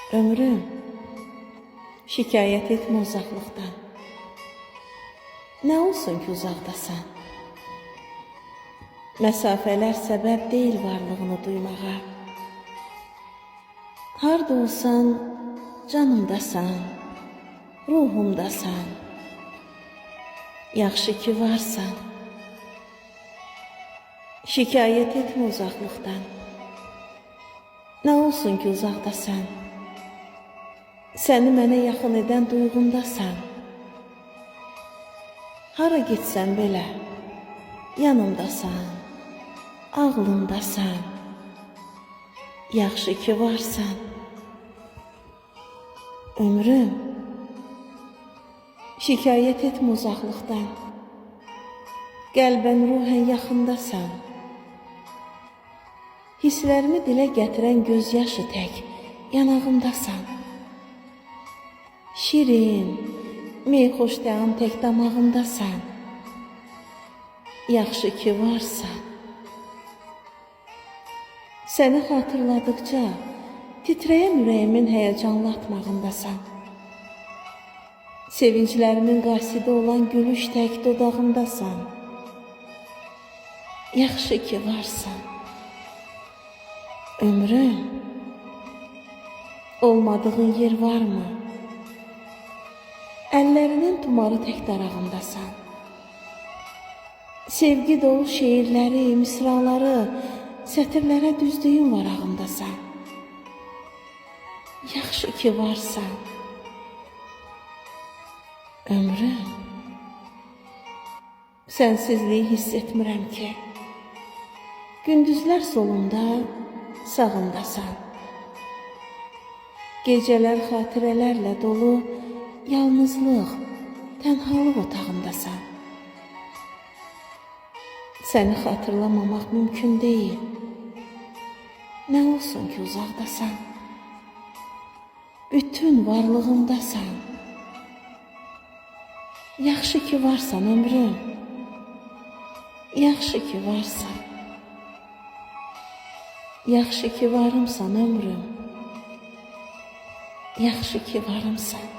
Ömrüm, şikayət etmə uzaqlıqdan. Nə olsun ki uzaqdasan? Məsafələr səbəb deyil varlığını duymağa. Harda olsan, canımdasan, ruhumdasan. Yaxşı ki varsan. Şikayət etmə uzaqlıqdan. Nə olsun ki uzaqdasan? Səni mənə yaxın edən duyğundasan. Hara getsən belə, yanımdasan, ağlımdasan. Yaxşı ki varsan. Ömrüm, şikayət etmə uzaqlıqdan. Qəlbən, ruhən yaxındasan. Hisslərimi dilə gətirən göz yaşı tək yanağımdasan. Şirin, meyxoş təam tək damağımdasan. Yaxşı ki varsan. Səni xatırladıqca titrəyən ürəyimin həyəcanlı atmağındasan. Sevinclərimin qasidi olan gülüş tək dodağımdasan. Yaxşı ki varsan. Ömrüm, olmadığın yer varmı? Əllərinin tumarı tək darağımdasan. Sevgi dolu şeirləri, misraları, sətirlərə düzdüyün varağımdasan. Yaxşı ki varsan. Ömrüm, sənsizliyi hiss etmirəm ki. Gündüzlər solumda, sağımdasan. Gecələr xatirələrlə dolu, yalnızlıq, tənhalıq otağımdasan. Səni xatırlamamaq mümkün deyil. Nə olsun ki uzaqdasan? Bütün varlığımdasan. Yaxşı ki varsan ömrüm. Yaxşı ki varsan. Yaxşı ki varımsan ömrüm. Yaxşı ki varımsan.